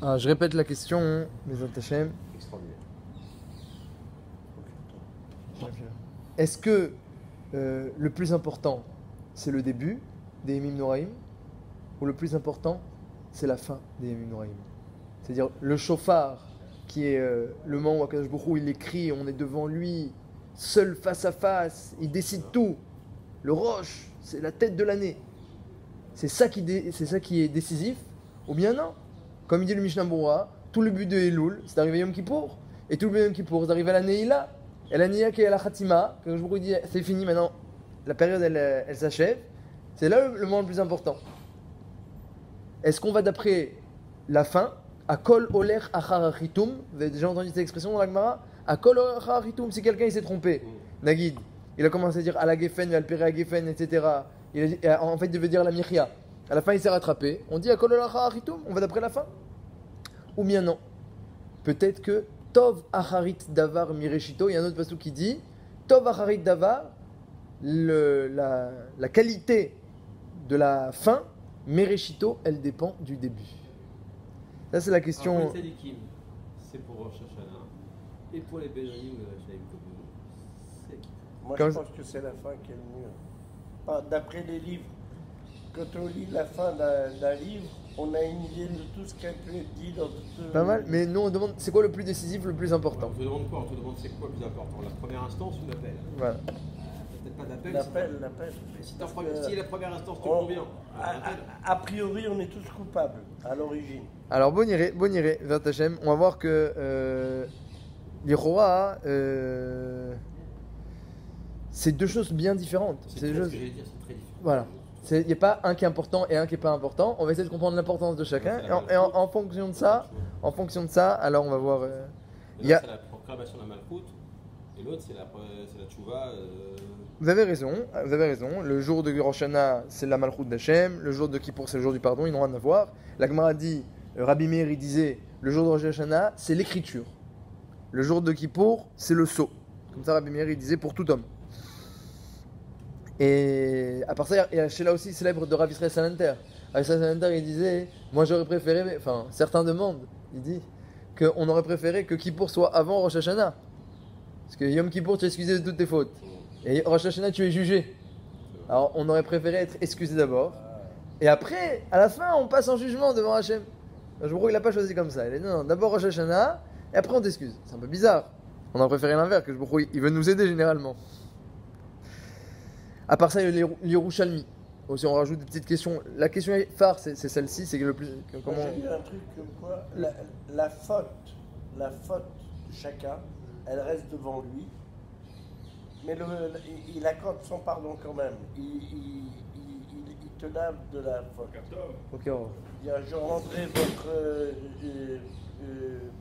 Je répète la question, mes Hachem. Extraordinaire. Est-ce que le plus important, c'est le début des Yemim Noraim, ou le plus important, c'est la fin des Yemim Noraim? C'est-à-dire le shofar, qui est le moment où Akadosh Baruch Hu, il écrit, on est devant lui, seul face à face, il décide tout. Le roche, c'est la tête de l'année. C'est ça qui est décisif, ou bien non? Comme il dit le Mishnah Berurah, tout le but de Elul, c'est d'arriver à Yom Kippour, et tout le but de Yom Kippour, c'est d'arriver à la Neila. Et la Neila qui est à la Khatima, quand je vous dis c'est fini maintenant, la période elle s'achève, c'est là le moment le plus important. Est-ce qu'on va d'après la fin, à Kol Oler Achar Achitum, vous avez déjà entendu cette expression dans la Gemara? À Kol Oler Achar Achitum, si quelqu'un il s'est trompé, Nagid, il a commencé à dire à la Geffen, al Pere Geffen, etc. En fait, il veut dire la Michia. À la fin, il s'est rattrapé. On dit à Kol Oler Achar Achitum, on va d'après la fin. Ou bien non. Peut-être que Tov Acharit Davar Mireshito, il y a un autre passage qui dit Tov Acharit Davar, la qualité de la fin, Mireshito, elle dépend du début. Ça, c'est la question. Alors, pour les tzadikim, c'est pour Rosh Hashanah. Et pour les Bédouins, c'est qui? Moi, Comme je pense que c'est la fin qui est le mieux. D'après les livres, quand on lit la fin d'un livre, on a une idée de tout ce qui a pu être dit dans toute... Pas mal, mais nous on demande c'est quoi le plus décisif, le plus important. On te demande quoi? On te demande c'est quoi le plus important? La première instance ou l'appel? Voilà. Peut-être pas d'appel. L'appel. Si la première instance te convient. A priori, on est tous coupables à l'origine. Alors bon iré, Vert Hachem, on va voir que les Roa, c'est deux choses bien différentes. C'est C'est deux ce choses. que j'allais dire, c'est très différent. Voilà. Il n'y a pas un qui est important et un qui n'est pas important. On va essayer de comprendre l'importance de chacun. Et en fonction de ça, alors on va voir. Il y a- c'est la proclamation de la Malchoute, et l'autre c'est la Tchouva. Vous avez raison. Le jour de Rosh Hashanah, c'est la Malchoute d'Hachem. Le jour de Kippour, c'est le jour du pardon. Ils n'ont rien à voir. La Gemara dit, Rabbi Meir, il disait, le jour de Rosh Hashanah, c'est l'écriture. Le jour de Kippour, c'est le sceau. Comme ça, Rabbi Meir, il disait pour tout homme. Et à part ça, il y a Sheila aussi célèbre de Rav Israël Salanter. Rav Israël Salanter, il disait, moi j'aurais préféré, enfin certains demandent, il dit, qu'on aurait préféré que Kippour soit avant Rosh Hashanah. Parce que Yom Kippour, tu es excusé de toutes tes fautes. Et Rosh Hashanah, tu es jugé. Alors on aurait préféré être excusé d'abord. Et après, à la fin, on passe en jugement devant Hachem. Je crois qu'il n'a pas choisi comme ça. Il a dit non, d'abord Rosh Hashanah, et après on t'excuse. C'est un peu bizarre. On aurait préféré l'inverse, que je crois qu'il veut nous aider généralement. À part ça, il y a l'Yerushalmi. Aussi, on rajoute des petites questions. La question phare, c'est celle-ci. C'est le plus. Comment... J'ai lu un truc comme quoi la faute de chacun, elle reste devant lui. Mais il accorde son pardon quand même. Il te lave de la faute. Ok, on va. Il dit, je rendrai votre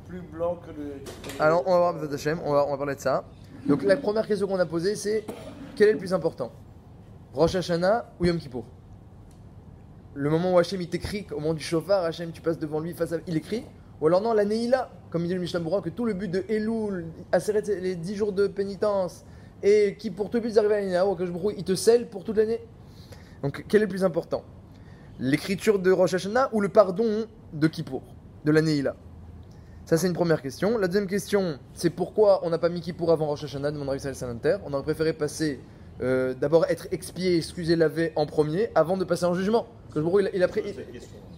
plus blanc que le... Alors, on va voir Bezat Hashem, on va parler de ça. Donc, la première question qu'on a posée, c'est quel est le plus important, Rosh Hashanah ou Yom Kippour? Le moment où Hachem il t'écrit, au moment du shofar, Hachem tu passes devant lui, il écrit. Ou alors non, la Neila, comme il dit le Mishnah Berurah, que tout le but de Elul, Aseret, les 10 jours de pénitence, et qui pour tout le but d'arriver à la Neila, que je brouille, il te scelle pour toute l'année. Donc, quel est le plus important, l'écriture de Rosh Hashanah ou le pardon de Kippour, de la Neila? Ça, c'est une première question. La deuxième question, c'est pourquoi on n'a pas mis Kippour avant Rosh Hashanah, demande Rav Israël Salanter. On aurait préféré passer, d'abord être expié, excusé, lavé en premier, avant de passer en jugement. Que il a pris.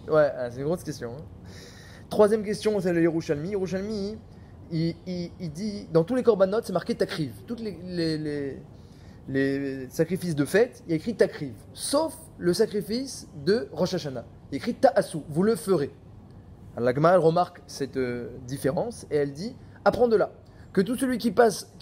Ouais, c'est une grosse question. Hein. Troisième question, c'est le Yerushalmi. Yerushalmi, il dit, dans tous les korbanot, c'est marqué takriv. Tous les sacrifices de fête, il y a écrit takriv. Sauf le sacrifice de Rosh Hashanah. Il y a écrit ta'asu, vous le ferez. Alors, la Gemara, elle remarque cette différence et elle dit, apprends de là, que tout celui qui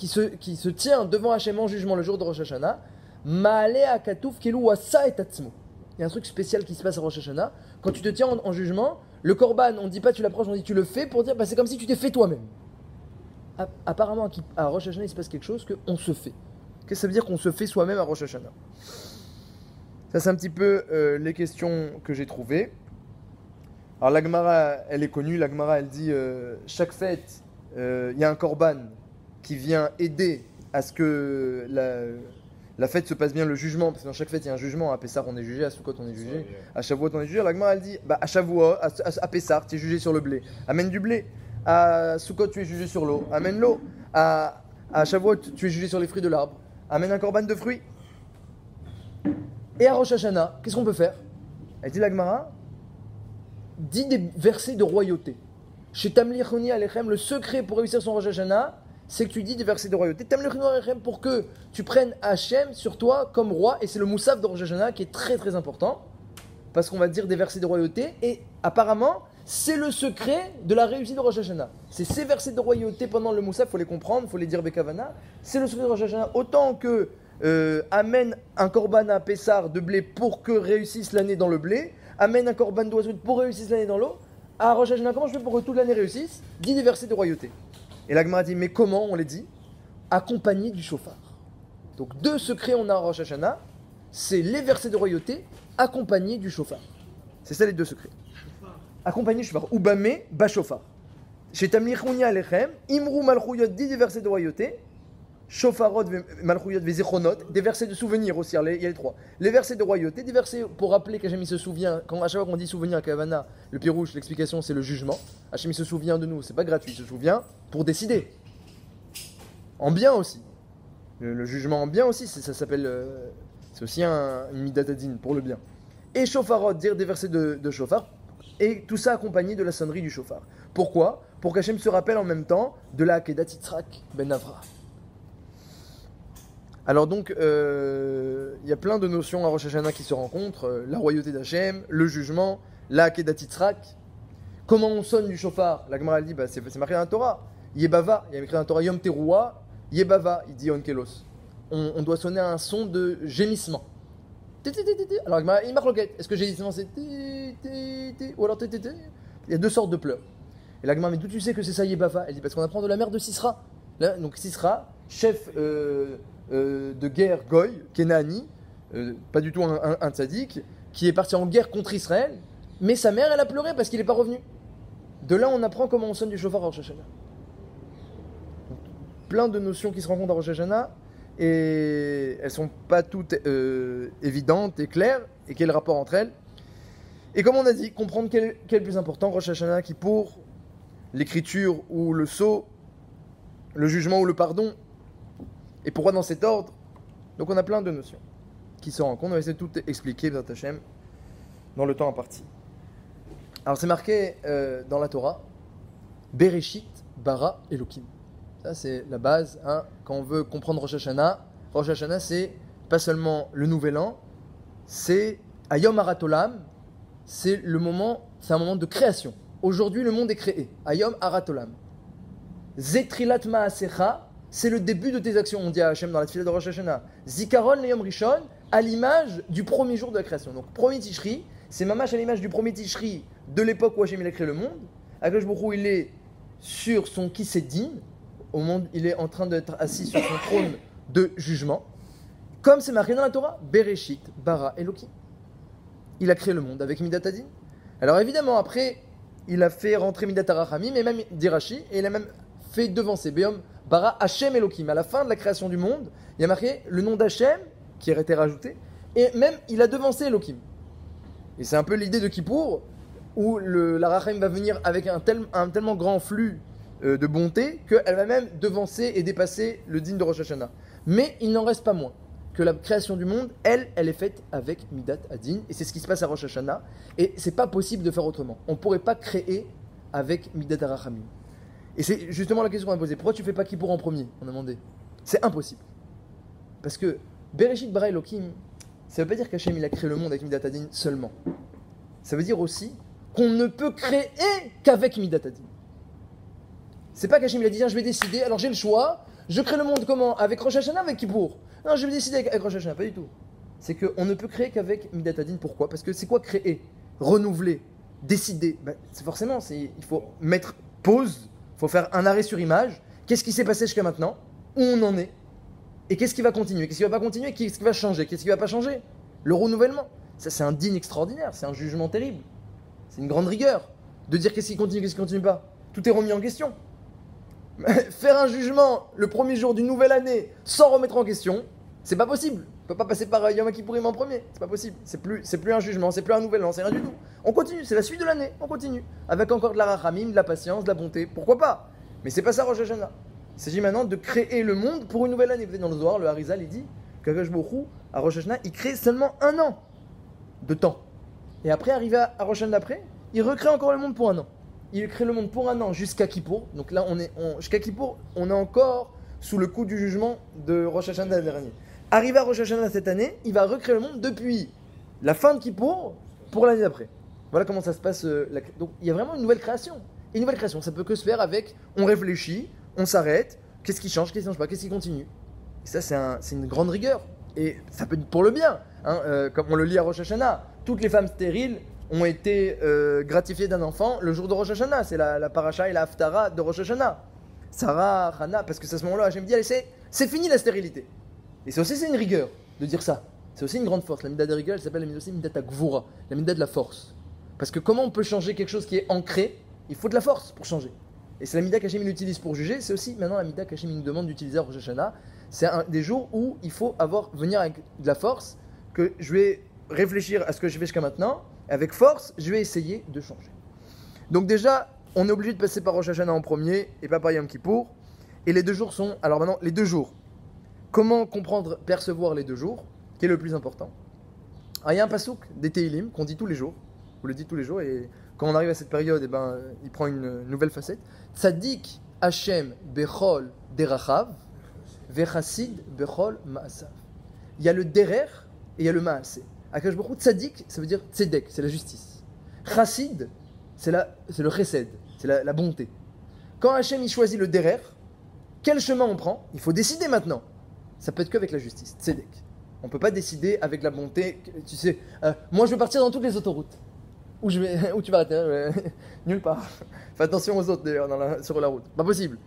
se tient devant Hachem en jugement le jour de Rosh Hashanah, ma'ale akatouf kelu wasa et tatzmo. Il y a un truc spécial qui se passe à Rosh Hashanah. Quand tu te tiens en jugement, le korban, on ne dit pas tu l'approches, on dit tu le fais pour dire c'est comme si tu t'es fait toi-même. Apparemment, à Rosh Hashanah, il se passe quelque chose qu'on se fait. Qu'est-ce que ça veut dire qu'on se fait soi-même à Rosh Hashanah? Ça, c'est un petit peu les questions que j'ai trouvées. Alors, la Gemara, elle est connue. La Gemara, elle dit chaque fête, il y a un korban qui vient aider à ce que la fête se passe bien, le jugement, parce que dans chaque fête il y a un jugement, à Pessah on est jugé, à Sukkot on est jugé, à Shavuot on est jugé, la Gemara elle dit, à Shavuot, à Pessah tu es jugé sur le blé, amène du blé, à Sukkot tu es jugé sur l'eau, amène l'eau, à Shavuot tu es jugé sur les fruits de l'arbre, amène un korban de fruits. Et à Rosh Hashanah, qu'est-ce qu'on peut faire? Elle dit la Gemara, dit des versets de royauté. Chez Tamlichoni Alechem, le secret pour réussir son Rosh Hashanah, c'est que tu dis des versets de royauté. Tamlichoni Alechem pour que tu prennes Hachem sur toi comme roi, et c'est le Moussaf de Rosh Hashanah qui est très très important, parce qu'on va dire des versets de royauté, et apparemment, c'est le secret de la réussite de Rosh Hashanah. C'est ces versets de royauté pendant le Moussaf, il faut les comprendre, il faut les dire Bekavana. C'est le secret de Rosh Hashanah, autant que amène un korban à Pessar de blé pour que réussisse l'année dans le blé, amène un korban d'oiseau pour réussir l'année dans l'eau. À Rosh Hashanah, comment je fais pour que toute l'année réussisse? Dis des versets de royauté. Et la Gemara dit, mais comment on les dit? Accompagné du shofar. Donc deux secrets on a à Rosh Hashanah, c'est les versets de royauté accompagnés du shofar. C'est ça les deux secrets. Accompagné du shofar. Ubame ba shofar. Chez Tamlichounia Alechem, Imru Malchouyot dit des versets de royauté, Shofarot Malchouyot Vezichonot, des versets de souvenirs aussi, il y a les trois. Les versets de royauté, des versets pour rappeler qu'Hachem il se souvient, à chaque fois qu'on dit souvenir à Kavana, le pirouche, l'explication c'est le jugement. Hachem il se souvient de nous, c'est pas gratuit, il se souvient pour décider. En bien aussi. Le jugement en bien aussi, ça s'appelle. C'est aussi une midatadine pour le bien. Et Shofarot, dire des versets de shofar, et tout ça accompagné de la sonnerie du shofar. Pourquoi? Pour qu'Hachem se rappelle en même temps de la Akedat Yitzhak ben Avra. Alors donc, il y a plein de notions à Rosh Hashanah qui se rencontrent, la royauté d'Hachem, le jugement, la Akedat Yitzhak. Comment on sonne du shofar? La Gemara dit, c'est marqué dans la Torah. Yebava, il y a écrit dans la Torah Yom Teruah, Yebava, il dit Onkelos. On doit sonner un son de gémissement. Alors la Gemara, il marque l'enquête. Est-ce que gémissement c'est ou alors il y a deux sortes de pleurs. Et la Gemara, mais d'où tu sais que c'est ça Yebava? Elle dit, parce qu'on apprend de la mère de Sisra. Là, donc Sisra, chef de guerre Goy, Kenani, pas du tout un tzaddik, qui est parti en guerre contre Israël, mais sa mère elle a pleuré parce qu'il n'est pas revenu. De là on apprend comment on sonne du shofar à Rosh Hashanah. Plein de notions qui se rencontrent à Rosh Hashanah et elles sont pas toutes évidentes et claires, et quel rapport entre elles. Et comme on a dit, comprendre quel est le plus important, Rosh Hashanah, Kippour, l'écriture ou le sceau, le jugement ou le pardon. Et pourquoi dans cet ordre? Donc on a plein de notions qui se rencontrent. On va essayer de tout expliquer dans Hachem dans le temps imparti. Alors c'est marqué dans la Torah, Bereshit bara Elokim. Ça c'est la base. Quand on veut comprendre Rosh Hashanah c'est pas seulement le nouvel an, c'est Ayom Aratolam, c'est un moment de création. Aujourd'hui le monde est créé. Ayom Aratolam. Zetrilat Maasecha, c'est le début de tes actions, on dit à Hachem dans la tefila de Rosh Hashanah. Zikaron Leyom Rishon, à l'image du premier jour de la création. Donc, premier Tishri, c'est mamash à l'image du premier Tishri de l'époque où Hachem il a créé le monde. Akadosh Baruch Hu, il est sur son Kisedin, au monde, il est en train d'être assis sur son trône de jugement. Comme c'est marqué dans la Torah, Bereshit bara Elokim. Il a créé le monde avec Midat Adin. Alors évidemment, après, il a fait rentrer Midat Arachamim, et même Dirachi, et il a même fait devancer Beom bara Hachem Elokim. À la fin de la création du monde, il y a marqué le nom d'Hachem qui a été rajouté, et même il a devancé Elokim. Et c'est un peu l'idée de Kippour, où la Rachamim va venir avec un tellement grand flux de bonté qu'elle va même devancer et dépasser le digne de Rosh Hashanah. Mais il n'en reste pas moins que la création du monde, elle est faite avec Midat Adin, et c'est ce qui se passe à Rosh Hashanah, et c'est pas possible de faire autrement. On ne pourrait pas créer avec Midat Arachamim. Et c'est justement la question qu'on a posée. Pourquoi tu fais pas Kippour en premier? On a demandé. C'est impossible. Parce que Bereshit bara Elokim, ça veut pas dire qu'Hachem il a créé le monde avec Midat Adin seulement. Ça veut dire aussi qu'on ne peut créer qu'avec Midat Adin. C'est pas qu'Hachem il a dit tiens je vais décider, alors j'ai le choix, je crée le monde comment? Avec Rosh Hashanah, avec Kippour? Non, je vais décider avec Rosh Hashanah, pas du tout. C'est qu'on ne peut créer qu'avec Midat Adin. Pourquoi? Parce que c'est quoi créer? Renouveler, décider. C'est forcément, il faut mettre pause. Il faut faire un arrêt sur image. Qu'est-ce qui s'est passé jusqu'à maintenant? Où on en est? Et qu'est-ce qui va continuer? Qu'est-ce qui va pas continuer? Qu'est-ce qui va changer? Qu'est-ce qui va pas changer? Le renouvellement. Ça, c'est un digne extraordinaire. C'est un jugement terrible. C'est une grande rigueur. De dire qu'est-ce qui continue, qu'est-ce qui continue pas. Tout est remis en question. Faire un jugement le premier jour d'une nouvelle année sans remettre en question, C'est pas possible. On peut pas passer par Yom Kippourim en premier. C'est pas possible. C'est plus un jugement, c'est plus un nouvel an, c'est rien du tout. On continue, c'est la suite de l'année. On continue. Avec encore de la rachamim, de la patience, de la bonté. Pourquoi pas? Mais c'est pas ça Rosh Hashanah. Il s'agit maintenant de créer le monde pour une nouvelle année. Vous êtes dans le Zohar, le Harizal, il dit qu'Akadosh Baruch Hu, à Rosh Hashanah, il crée seulement un an de temps. Et après, arrivé à Rosh Hashanah d'après, il recrée encore le monde pour un an. Il crée le monde pour un an jusqu'à Kippour. Donc là, jusqu'à Kippour, on est encore sous le coup du jugement de Rosh Hashanah dernier. Arrivé à Rosh Hashanah cette année, il va recréer le monde depuis la fin de Kippour pour l'année d'après. Voilà comment ça se passe. Donc il y a vraiment une nouvelle création. Et une nouvelle création, ça peut que se faire avec, on réfléchit, on s'arrête, qu'est-ce qui change, qu'est-ce qui change pas, qu'est-ce qui continue. Et ça, c'est une grande rigueur. Et ça peut être pour le bien, comme on le lit à Rosh Hashanah. Toutes les femmes stériles ont été gratifiées d'un enfant le jour de Rosh Hashanah. C'est la paracha et la haftara de Rosh Hashanah. Sarah, Hannah, parce que c'est à ce moment-là, Hachem dit, allez, c'est fini la stérilité. Et c'est une rigueur de dire ça. C'est aussi une grande force. La mida de rigueur, elle s'appelle la mida ta gvura, la mida de la force. Parce que comment on peut changer quelque chose qui est ancré? Il faut de la force pour changer. Et c'est la mida qu'Hachem utilise pour juger, c'est aussi maintenant la mida qu'Hachem nous demande d'utiliser à Rosh Hashanah. C'est un des jours où il faut venir avec de la force, que je vais réfléchir à ce que je fais jusqu'à maintenant, avec force, je vais essayer de changer. Donc déjà, on est obligé de passer par Rosh Hashanah en premier et pas par Yom Kippour. Et les 2 jours sont... Alors maintenant, les 2 jours. Comment comprendre, percevoir les 2 jours, qui est le plus important? Alors, il y a un pasouk des Teilim qu'on dit tous les jours. Vous le dites tous les jours et quand on arrive à cette période, il prend une nouvelle facette. Tzadik Hashem Bechol Derachav Vechassid Bechol Ma'asav. Il y a le derer et il y a le Ma'aseh. Akadosh Baruch Hu, Tzadik, ça veut dire Tzedek, c'est la justice. Chassid, c'est le chesed, c'est la bonté. Quand Hashem il choisit le derer, quel chemin on prend? Il faut décider maintenant. Ça peut être qu'avec la justice, Tzedek. On ne peut pas décider avec la bonté. Tu sais, moi je vais partir dans toutes les autoroutes. Où tu vas arrêter? Nulle part. Fais attention aux autres d'ailleurs sur la route. Pas possible.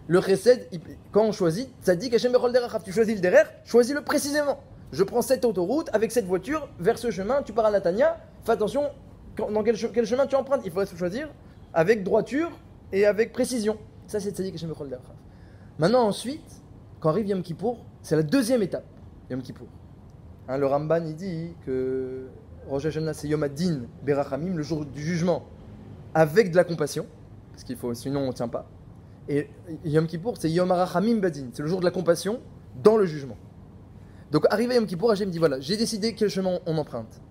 Le chesed, quand on choisit, ça dit qu'Hachem Bechol Derachav. Tu choisis le derer, choisis-le précisément. Je prends cette autoroute avec cette voiture vers ce chemin. Tu pars à Natania. Fais attention dans quel chemin tu empruntes. Il faudrait se choisir avec droiture et avec précision. Ça c'est Tzadik Hashem Bechol Derachav. Maintenant ensuite, quand arrive Yom Kippour, c'est la deuxième étape. Yom Kippour. Le Ramban il dit que Rosh Hashanah c'est Yom Adin Berachamim, le jour du jugement, avec de la compassion, parce qu'il faut, sinon on ne tient pas. Et Yom Kippour c'est Yom Arachamim Badin, c'est le jour de la compassion dans le jugement. Donc arrivé à Yom Kippour, Hachem dit voilà, j'ai décidé quel chemin on emprunte.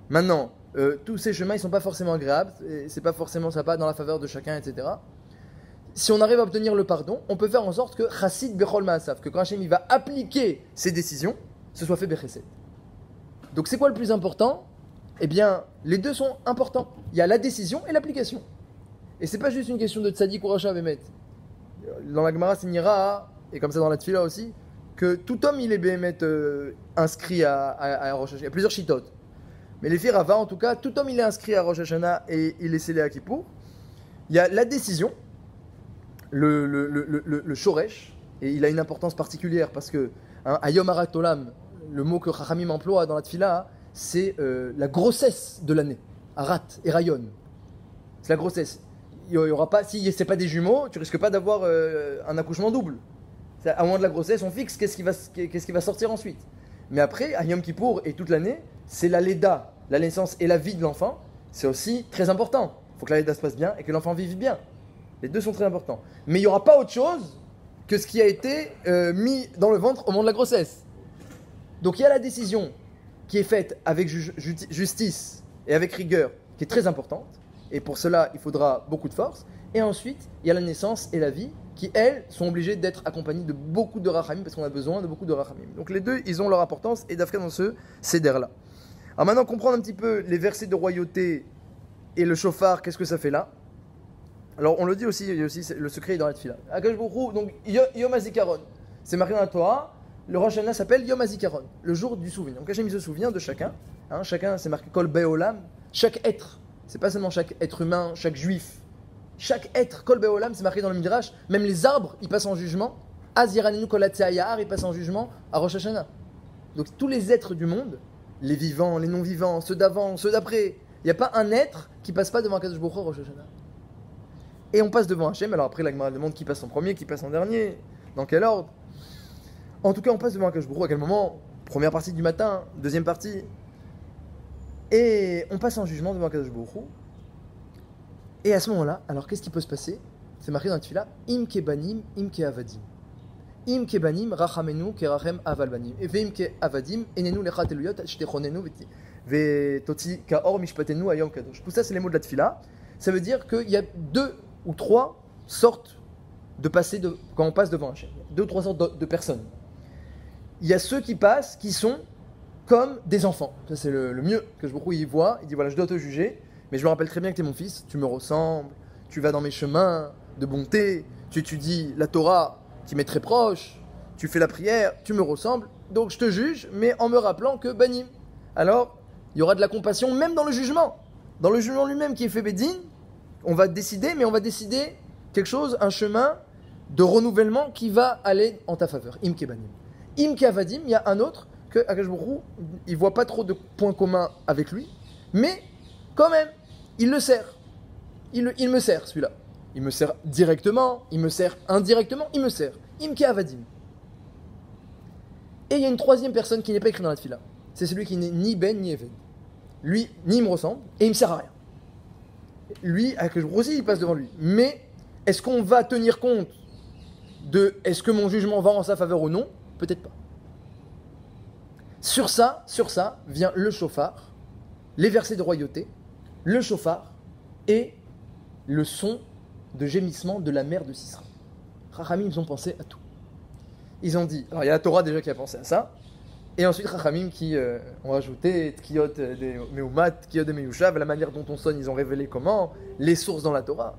Maintenant, tous ces chemins ils sont pas forcément agréables, c'est pas forcément ça pas dans la faveur de chacun, etc. Si on arrive à obtenir le pardon, on peut faire en sorte que Chassid Bechol Ma'asav, que quand Hachem il va appliquer ses décisions, ce soit fait Bechesed. Donc c'est quoi le plus important? Eh bien, les deux sont importants. Il y a la décision et l'application. Et c'est pas juste une question de Tzadik ou Rasha Bémet. Dans la Gemara, c'est Nira, et comme ça dans la Tfila aussi, que tout homme il est Bémet inscrit à Rosh Hashanah. Il y a plusieurs chitotes. Mais les filles Rava, en tout cas, tout homme il est inscrit à Rosh Hashanah et il est scellé à Kippour. Il y a la décision, le Shoresh, et il a une importance particulière parce que Ayom Harat Olam, le mot que Chachamim emploie dans la Tfila, c'est la grossesse de l'année. Harat et Rayon. C'est la grossesse. Il y aura pas, si c'est pas des jumeaux, tu risques pas d'avoir un accouchement double. À moins de la grossesse, on fixe qu'est-ce qui va sortir ensuite. Mais après, à Yom Kippour et toute l'année, c'est la Leda, la naissance et la vie de l'enfant. C'est aussi très important. Il faut que la Leda se passe bien et que l'enfant vive bien. Les deux sont très importants. Mais il n'y aura pas autre chose que ce qui a été mis dans le ventre au moment de la grossesse. Donc il y a la décision qui est faite avec justice et avec rigueur, qui est très importante. Et pour cela, il faudra beaucoup de force. Et ensuite, il y a la naissance et la vie, qui, elles, sont obligées d'être accompagnées de beaucoup de rachamim, parce qu'on a besoin de beaucoup de rachamim. Donc les deux, ils ont leur importance, et d'Afrique dans ce céder-là. Alors maintenant, comprendre un petit peu les versets de royauté et le shofar, qu'est-ce que ça fait là? Alors on le dit aussi, il y a aussi le secret dans la tefila. Akadosh Baruch Hu, donc Yom HaZikaron, c'est marqué dans la Torah, le Rosh Hashanah s'appelle Yom HaZikaron, le jour du souvenir. Donc Hachem il se souvient de chacun, chacun c'est marqué Kol Be'olam, chaque être, c'est pas seulement chaque être humain, chaque juif, chaque être, Kol Be'olam, c'est marqué dans le Midrash, même les arbres ils passent en jugement, Az Yiranenu Kol Hatzei Ya'ar, ils passent en jugement à Rosh Hashanah. Donc tous les êtres du monde, les vivants, les non-vivants, ceux d'avant, ceux d'après, il n'y a pas un être qui passe pas devant Akadosh Baruch Hu Rosh Hashanah. Et on passe devant Hachem. Alors après, la Gemara demande qui passe en premier, qui passe en dernier, dans quel ordre. En tout cas, on passe devant Akadosh Baruch Hu. À quel moment? Première partie du matin, deuxième partie. Et on passe en jugement devant Akadosh Baruch Hu. Et à ce moment-là, alors qu'est-ce qui peut se passer? C'est marqué dans la tefila, im kebanim, im ke avadim. Im kebanim, rachamenu, kerachem aval banim. Et veim ke avadim, enenu lechat eluyot, shtechonenu, vetoti kaor mishpatenu ayom kadosh. Tout ça, c'est les mots de la tefila. Ça veut dire qu'il y a 2 ou 3 sortes de passer quand on passe devant Hachem. 2 ou 3 sortes de personnes. Il y a ceux qui passent, qui sont comme des enfants. Ça, c'est le mieux que je beaucoup y vois. Il dit voilà, je dois te juger, mais je me rappelle très bien que tu es mon fils, tu me ressembles, tu vas dans mes chemins de bonté, tu étudies la Torah qui m'est très proche, tu fais la prière, tu me ressembles, donc je te juge, mais en me rappelant que banim. Alors, il y aura de la compassion même dans le jugement. Dans le jugement lui-même qui est fait Bédine, on va décider, mais on va décider quelque chose, un chemin de renouvellement qui va aller en ta faveur. Im kebanim. Im ke avadim, il y a un autre que Akadosh Baruch Hu, il voit pas trop de points communs avec lui, mais quand même, il le sert. Il me sert, celui-là. Il me sert directement, il me sert indirectement, il me sert. Im ke avadim. Et il y a une troisième personne qui n'est pas écrite dans la tefila. C'est celui qui n'est ni ben ni even. Lui, ni il me ressemble, et il me sert à rien. Lui, Akadosh Baruch Hu aussi, il passe devant lui. Mais est-ce qu'on va tenir compte de est-ce que mon jugement va en sa faveur ou non? Peut-être pas. Sur ça vient le shofar, les versets de royauté, le shofar et le son de gémissement de la mère de Sisra. Chachamim, ils ont pensé à tout. Ils ont dit, alors il y a la Torah déjà qui a pensé à ça, et ensuite Chachamim qui ont rajouté Tkiyot des Meumat, Tkiyot des Meyushav, la manière dont on sonne, ils ont révélé comment, les sources dans la Torah.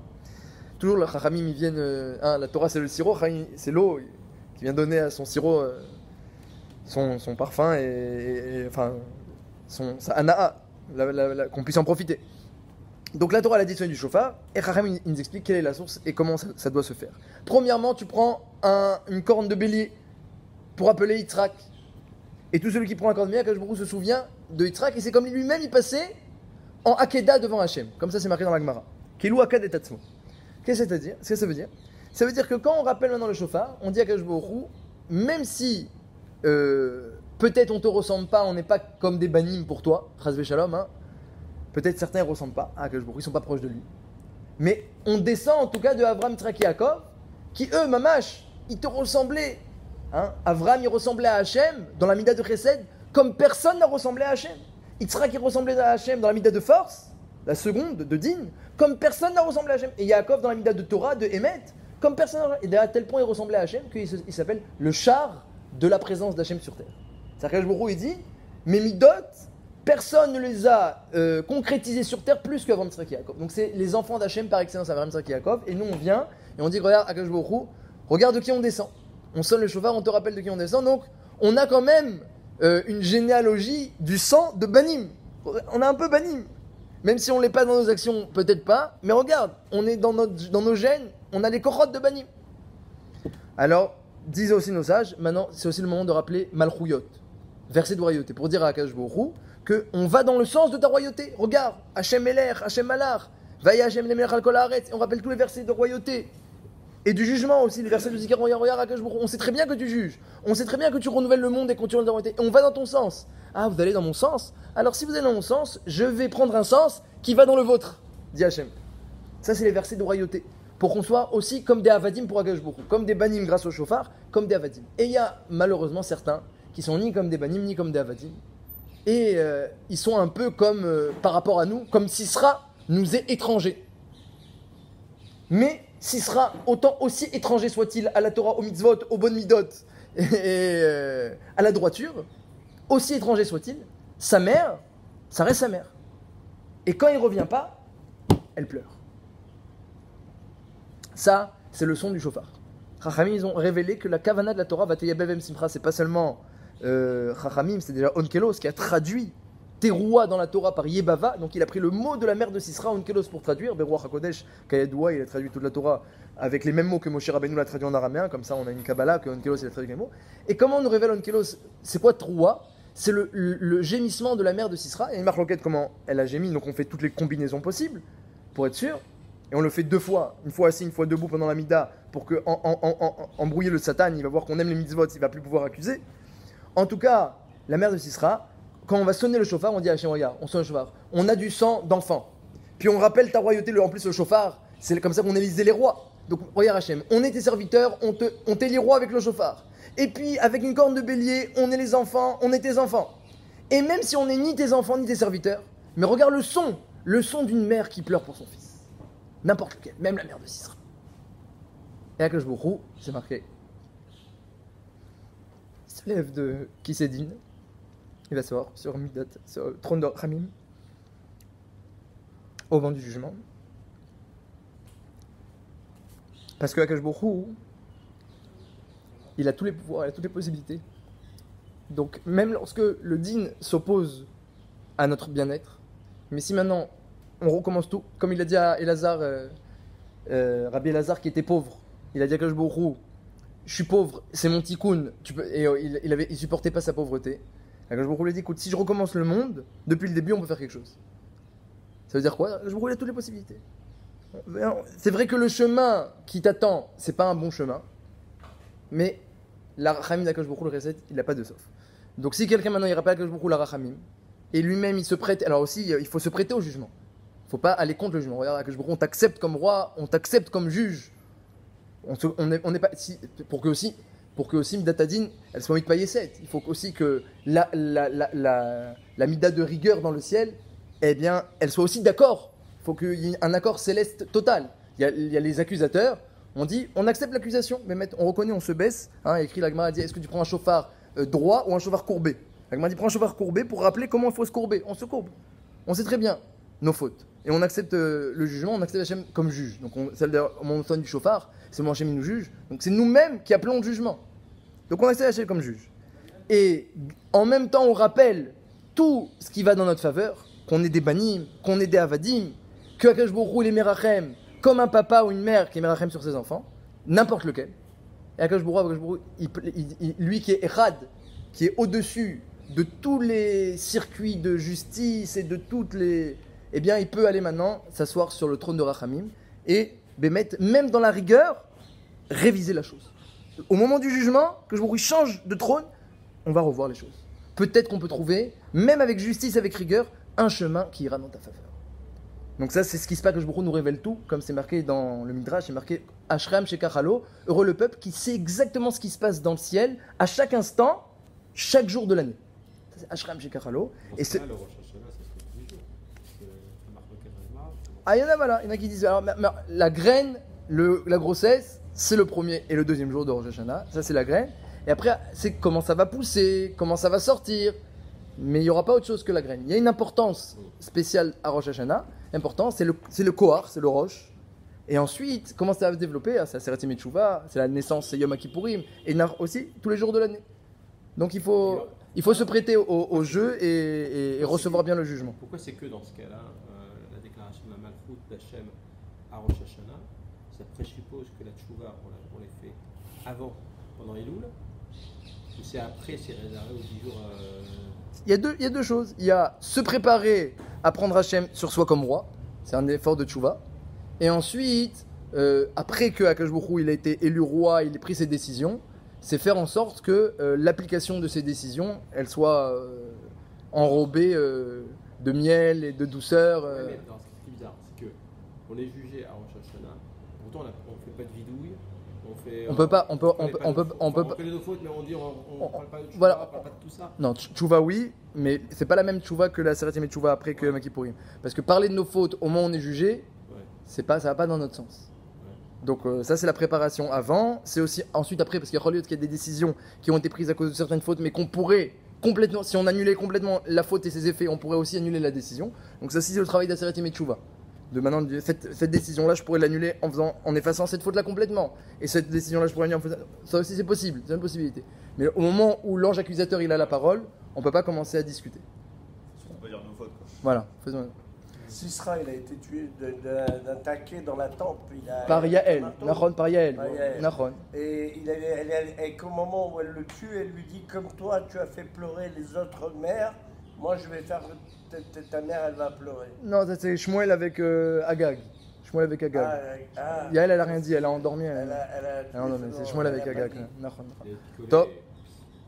Toujours les Chachamim, ils viennent, la Torah c'est le sirop, c'est l'eau qui vient donner à son sirop son parfum et enfin sa ana'a, qu'on puisse en profiter. Donc la Torah, elle a dit du shofar, et Chachamim il nous explique quelle est la source et comment ça doit se faire. Premièrement, tu prends une corne de bélier pour appeler Yitzhak. Et tout celui qui prend un corne de bélier, Akadosh Baruch Hu se souvient de Yitzhak, et c'est comme lui-même il passait en Akeda devant Hachem. Comme ça c'est marqué dans la Gemara. Kilou Aked et Tatzmo. Qu'est-ce que ça veut dire? Ça veut dire que quand on rappelle maintenant le shofar, on dit à Akadosh Baruch Hu, même si peut-être on te ressemble pas, on n'est pas comme des banim pour toi, Chas v'Shalom, hein. Peut-être certains ne ressemblent pas à Akadosh Baruch Hu, ils sont pas proches de lui. Mais on descend en tout cas de Avram, Yitzhak et Yaakov, qui eux, mamash, ils te ressemblaient. Hein. Avram, il ressemblait à Hachem dans la Mida de Chesed, comme personne n'a ressemblé à Hachem. Yitzhak, il ressemblait à Hachem dans la Mida de force, la seconde, de Din, comme personne n'a ressemblé à Hachem. Et Yaakov dans la Mida de Torah, de Emet, comme personne n'a ressemblé. Et à tel point il ressemblait à Hachem qu'il s'appelle le char de la présence d'Hachem sur terre. C'est-à-dire qu'Akadosh Baruch Hu, il dit, mes midot, personne ne les a concrétisés sur terre plus qu'Avram, Yitzhak et Yaakov. Donc c'est les enfants d'Hachem par excellence, Avram, Yitzhak et Yaakov. Et nous on vient et on dit, regarde Akadosh Baruch Hu, regarde de qui on descend. On sonne le shofar, on te rappelle de qui on descend. Donc on a quand même une généalogie du sang de Banim. On a un peu Banim. Même si on ne l'est pas dans nos actions, peut-être pas. Mais regarde, on est dans nos gènes, on a les cohortes de Banim. Alors, disaient aussi nos sages, maintenant c'est aussi le moment de rappeler Malchouyot, verset de royauté, pour dire à Akadosh Baruch Hu qu'on va dans le sens de ta royauté. Regarde, Hachem Melech, Hachem Malach, Vaya Hachem Melech al Kol Haaretz. On rappelle tous les versets de royauté. Et du jugement aussi, les versets de Zikaron Yaroyar Akadosh Baruch Hu. On sait très bien que tu juges. On sait très bien que tu renouvelles le monde et que tu renouvelles la royauté. Et on va dans ton sens. Ah, vous allez dans mon sens? Alors si vous allez dans mon sens, je vais prendre un sens qui va dans le vôtre, dit Hachem. Ça, c'est les versets de royauté. Pour qu'on soit aussi comme des Avadim pour Akadosh Baruch Hu. Comme des Banim grâce au shofar, comme des Avadim. Et il y a malheureusement certains qui sont ni comme des Banim, ni comme des Avadim. Et ils sont un peu comme, par rapport à nous, comme Sisra nous est étranger. Mais Sisra, autant aussi étranger soit-il à la Torah, aux mitzvot, aux bonnes midot et à la droiture, aussi étranger soit-il, sa mère, ça reste sa mère. Et quand il ne revient pas, elle pleure. Ça, c'est le son du shofar. Chachamim, ils ont révélé que la kavana de la Torah, Vateyabevem Simcha, c'est pas seulement Chachamim, c'est déjà Onkelos qui a traduit Teroua dans la Torah par Yebava, donc il a pris le mot de la mère de Sisra, Onkelos, pour traduire. Beruach HaKodesh, Kayadoua, il a traduit toute la Torah avec les mêmes mots que Moshe Rabbeinu l'a traduit en araméen, comme ça on a une Kabbalah que Onkelos il a traduit les mots. Et comment on nous révèle Onkelos? C'est quoi Teroua? C'est le gémissement de la mère de Sisra. Il y a une marque comment elle a gémi, donc on fait toutes les combinaisons possibles pour être sûr. et on le fait 2 fois, une fois assis, une fois debout pendant la mida, pour que embrouiller le Satan, il va voir qu'on aime les mitzvot, il va plus pouvoir accuser. En tout cas, la mère de Sisra, quand on va sonner le chauffard, on dit à Hachem, regarde, on sonne le chauffard, on a du sang d'enfant. Puis on rappelle ta royauté, en plus le chauffard, c'est comme ça qu'on élisait les rois. Donc regarde Hachem, on est tes serviteurs, on t'élit roi avec le chauffard. Et puis avec une corne de bélier, on est les enfants, on est tes enfants. Et même si on n'est ni tes enfants ni tes serviteurs, mais regarde le son d'une mère qui pleure pour son fils. N'importe lequel, même la mère de Sisra. Et Akadosh Baruch Hu, c'est marqué. Il se lève de Kisédine, il va s'asseoir sur Midat, sur le trône de Ramim, au vent du jugement. Parce que Akadosh Baruch Hu, il a tous les pouvoirs, il a toutes les possibilités. Donc même lorsque le din s'oppose à notre bien-être, mais si maintenant on recommence tout, comme il a dit à Elazar, Rabbi Elazar qui était pauvre, il a dit à Akadosh Baruch Hu, je suis pauvre, c'est mon tikkun, et il supportait pas sa pauvreté. Akadosh Baruch Hu lui a dit, écoute, si je recommence le monde, depuis le début on peut faire quelque chose. Ça veut dire quoi? Akadosh Baruch Hu, il a toutes les possibilités. C'est vrai que le chemin qui t'attend, c'est pas un bon chemin, mais la rachamim d'Akadosh Baruch Hu, le reset, il n'a pas de sauf. Donc si quelqu'un maintenant il rappelle Akadosh Baruch Hu la rachamim, et lui-même il se prête, alors aussi il faut se prêter au jugement. Il ne faut pas aller contre le jugement. Regarde Akadosh Baruch Hu, on t'accepte comme roi, on t'accepte comme juge. On n'est pas, pour que aussi Midatadin, elle soit mitpa yeset. Il faut aussi que la mida de rigueur dans le ciel, eh bien, elle soit aussi d'accord. Il faut qu'il y ait un accord céleste total. Il y a les accusateurs. On dit, on accepte l'accusation, mais on reconnaît, on se baisse. Écrit la Gemara dit, est-ce que tu prends un chauffard droit ou un chauffard courbé? La Gemara dit, prends un chauffard courbé pour rappeler comment il faut se courber. On se courbe. On sait très bien nos fautes. Et on accepte le jugement, on accepte Hachem comme juge. Donc au moment où on sonne du chauffard, c'est le moment où Hachem nous juge. Donc c'est nous-mêmes qui appelons le jugement. Donc on accepte Hachem comme juge. Et en même temps, on rappelle tout ce qui va dans notre faveur, qu'on est des banim, qu'on est des avadim, que Akadosh Baruch Hu il est merachem, comme un papa ou une mère qui est merachem sur ses enfants, n'importe lequel. Et Akadosh Baruch Hu, lui qui est echad, qui est au-dessus de tous les circuits de justice et de toutes les... Eh bien, il peut aller maintenant s'asseoir sur le trône de Rachamim et même dans la rigueur, réviser la chose. Au moment du jugement, que je change de trône, on va revoir les choses. Peut-être qu'on peut trouver, même avec justice, avec rigueur, un chemin qui ira dans ta faveur. Donc ça, c'est ce qui se passe que Baruch Hu nous révèle tout, comme c'est marqué dans le Midrash, c'est marqué Ashram Shekachalo, heureux le peuple qui sait exactement ce qui se passe dans le ciel à chaque instant, chaque jour de l'année. Ça, c'est Ashram Shekachalo. Et c'est... Ah, il y en a, voilà, il y en a qui disent, alors, la graine, la grossesse, c'est le premier et le deuxième jour de Rosh Hashanah, ça c'est la graine. Et après, c'est comment ça va pousser, comment ça va sortir. Mais il n'y aura pas autre chose que la graine. Il y a une importance spéciale à Rosh Hashanah. L'important, c'est le Kohar, c'est le roche. Et ensuite, comment ça va se développer? C'est la Seret Yemei Teshuvah, c'est la naissance, c'est Yom Kippourim. Et aussi, tous les jours de l'année. Donc il faut se prêter au jeu et recevoir bien le jugement. Pourquoi c'est que dans ce cas-là, la déclaration de la Malchut d'Hachem à Rosh Hashanah, ça présuppose que la Teshuvah, on les fait avant, pendant Elul, ou c'est après, c'est réservé aux 10 jours Il y a deux choses. Il y a se préparer à prendre Hachem sur soi comme roi. C'est un effort de tchouva. Et ensuite, après que Akadosh Baruch Hu, il a été élu roi, il a pris ses décisions, c'est faire en sorte que l'application de ces décisions, elle soit enrobée de miel et de douceur. Mais attends, ce qui est bizarre, c'est qu'on est jugé à Rosh Hashanah. Pourtant, on ne fait pas de vidouille. On peut connaît nos fautes, mais on dit on parle pas de tchouva, voilà. on parle pas de tout ça. Non, tchouva oui, mais c'est pas la même tchouva que la Seret Yemei Teshuvah après que Yom Kippourim. Parce que parler de nos fautes au moment où on est jugé, ça va pas dans notre sens. Donc ça c'est la préparation avant, c'est aussi ensuite après, parce qu'il y a des décisions qui ont été prises à cause de certaines fautes, mais qu'on pourrait complètement, si on annulait complètement la faute et ses effets, on pourrait aussi annuler la décision. Donc ça c'est le travail de la Seret Yemei Teshuvah. De maintenant, cette décision-là, je pourrais l'annuler en effaçant cette faute-là complètement. Et cette décision-là, je pourrais l'annuler en faisant... Ça aussi, c'est possible, c'est une possibilité. Mais au moment où l'ange accusateur, il a la parole, on ne peut pas commencer à discuter. On peut dire nos fautes, quoi. Voilà, faisons. Sisra, il a été tué d'un taquet dans la tempe. Par Yaël, Nahon, par Yaël. Nahon. Et qu'au moment où elle le tue, elle lui dit, comme toi, tu as fait pleurer les autres mères, moi je vais faire... Ta mère, elle va pleurer. Non, ça c'est Shmuel avec Agag. Shmuel avec Agag. Ah, Yael, elle a rien dit, elle a endormi. elle a Elle a endormi. C'est Shmuel avec Agag. Il est picolé. Top.